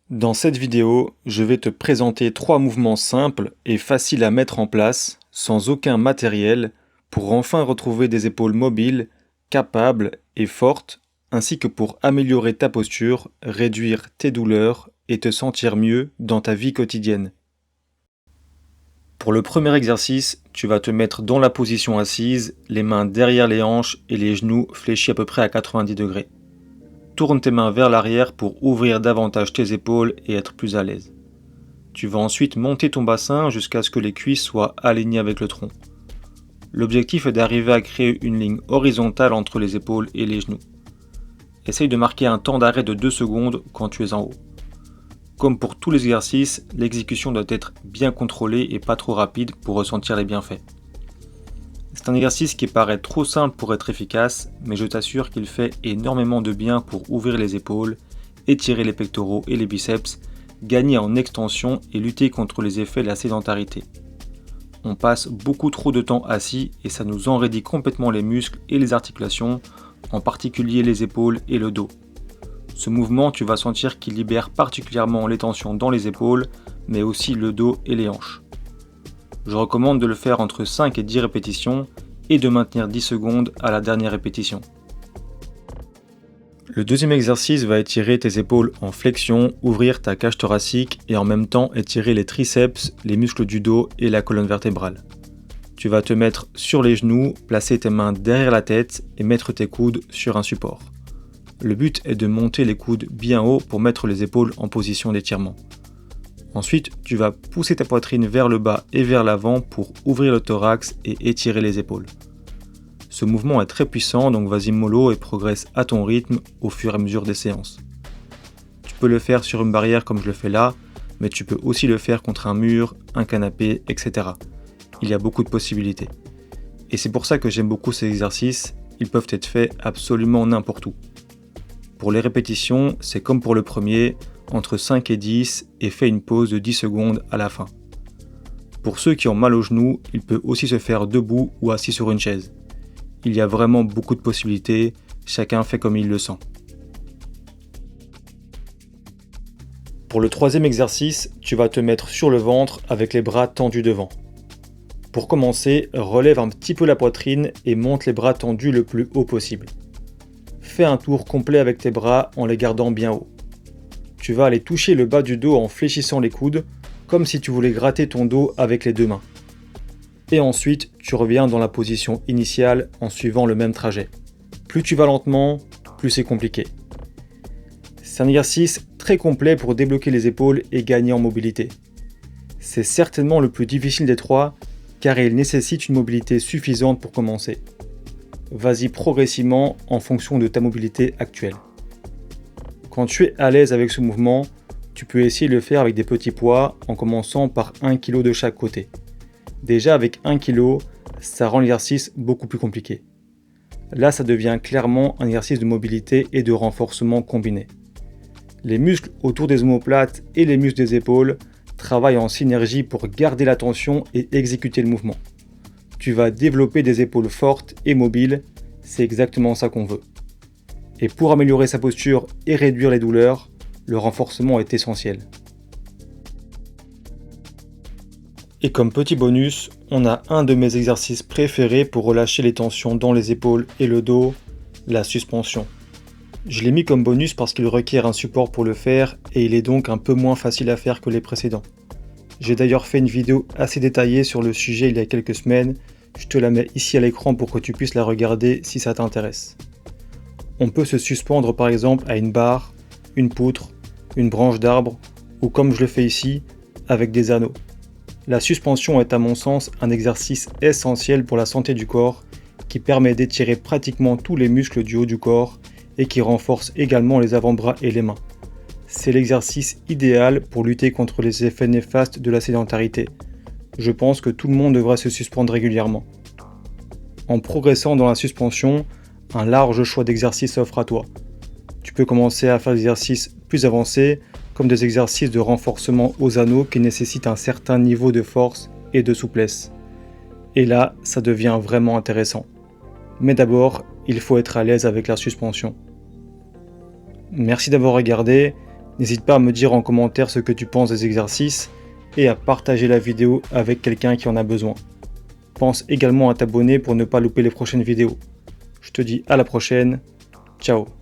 Dans cette vidéo, je vais te présenter 3 mouvements simples et faciles à mettre en place, sans aucun matériel, pour enfin retrouver des épaules mobiles, capables et fortes, ainsi que pour améliorer ta posture, réduire tes douleurs et te sentir mieux dans ta vie quotidienne. Pour le premier exercice, tu vas te mettre dans la position assise, les mains derrière les hanches et les genoux fléchis à peu près à 90 degrés. Tourne tes mains vers l'arrière pour ouvrir davantage tes épaules et être plus à l'aise. Tu vas ensuite monter ton bassin jusqu'à ce que les cuisses soient alignées avec le tronc. L'objectif est d'arriver à créer une ligne horizontale entre les épaules et les genoux. Essaye de marquer un temps d'arrêt de 2 secondes quand tu es en haut. Comme pour tous les exercices, l'exécution doit être bien contrôlée et pas trop rapide pour ressentir les bienfaits. C'est un exercice qui paraît trop simple pour être efficace, mais je t'assure qu'il fait énormément de bien pour ouvrir les épaules, étirer les pectoraux et les biceps, gagner en extension et lutter contre les effets de la sédentarité. On passe beaucoup trop de temps assis et ça nous enraidit complètement les muscles et les articulations, en particulier les épaules et le dos. Ce mouvement, tu vas sentir qu'il libère particulièrement les tensions dans les épaules, mais aussi le dos et les hanches. Je recommande de le faire entre 5 et 10 répétitions et de maintenir 10 secondes à la dernière répétition. Le deuxième exercice va étirer tes épaules en flexion, ouvrir ta cage thoracique et en même temps étirer les triceps, les muscles du dos et la colonne vertébrale. Tu vas te mettre sur les genoux, placer tes mains derrière la tête et mettre tes coudes sur un support. Le but est de monter les coudes bien haut pour mettre les épaules en position d'étirement. Ensuite, tu vas pousser ta poitrine vers le bas et vers l'avant pour ouvrir le thorax et étirer les épaules. Ce mouvement est très puissant, donc vas-y mollo et progresse à ton rythme au fur et à mesure des séances. Tu peux le faire sur une barrière comme je le fais là, mais tu peux aussi le faire contre un mur, un canapé, etc. Il y a beaucoup de possibilités. Et c'est pour ça que j'aime beaucoup ces exercices, ils peuvent être faits absolument n'importe où. Pour les répétitions, c'est comme pour le premier, entre 5 et 10 et fais une pause de 10 secondes à la fin. Pour ceux qui ont mal aux genoux, il peut aussi se faire debout ou assis sur une chaise. Il y a vraiment beaucoup de possibilités, chacun fait comme il le sent. Pour le troisième exercice, tu vas te mettre sur le ventre avec les bras tendus devant. Pour commencer, relève un petit peu la poitrine et monte les bras tendus le plus haut possible. Fais un tour complet avec tes bras en les gardant bien haut. Tu vas aller toucher le bas du dos en fléchissant les coudes, comme si tu voulais gratter ton dos avec les deux mains. Et ensuite, tu reviens dans la position initiale en suivant le même trajet. Plus tu vas lentement, plus c'est compliqué. C'est un exercice très complet pour débloquer les épaules et gagner en mobilité. C'est certainement le plus difficile des trois, car il nécessite une mobilité suffisante pour commencer. Vas-y progressivement en fonction de ta mobilité actuelle. Quand tu es à l'aise avec ce mouvement, tu peux essayer de le faire avec des petits poids en commençant par 1 kg de chaque côté. Déjà avec 1 kg, ça rend l'exercice beaucoup plus compliqué. Là, ça devient clairement un exercice de mobilité et de renforcement combiné. Les muscles autour des omoplates et les muscles des épaules travaillent en synergie pour garder la tension et exécuter le mouvement. Tu vas développer des épaules fortes et mobiles, c'est exactement ça qu'on veut. Et pour améliorer sa posture et réduire les douleurs, le renforcement est essentiel. Et comme petit bonus, on a un de mes exercices préférés pour relâcher les tensions dans les épaules et le dos, la suspension. Je l'ai mis comme bonus parce qu'il requiert un support pour le faire et il est donc un peu moins facile à faire que les précédents. J'ai d'ailleurs fait une vidéo assez détaillée sur le sujet il y a quelques semaines, je te la mets ici à l'écran pour que tu puisses la regarder si ça t'intéresse. On peut se suspendre par exemple à une barre, une poutre, une branche d'arbre ou comme je le fais ici, avec des anneaux. La suspension est à mon sens un exercice essentiel pour la santé du corps qui permet d'étirer pratiquement tous les muscles du haut du corps et qui renforce également les avant-bras et les mains. C'est l'exercice idéal pour lutter contre les effets néfastes de la sédentarité. Je pense que tout le monde devrait se suspendre régulièrement. En progressant dans la suspension, un large choix d'exercices s'offre à toi. Tu peux commencer à faire des exercices plus avancés, comme des exercices de renforcement aux anneaux qui nécessitent un certain niveau de force et de souplesse. Et là, ça devient vraiment intéressant. Mais d'abord, il faut être à l'aise avec la suspension. Merci d'avoir regardé. N'hésite pas à me dire en commentaire ce que tu penses des exercices et à partager la vidéo avec quelqu'un qui en a besoin. Pense également à t'abonner pour ne pas louper les prochaines vidéos. Je te dis à la prochaine, ciao.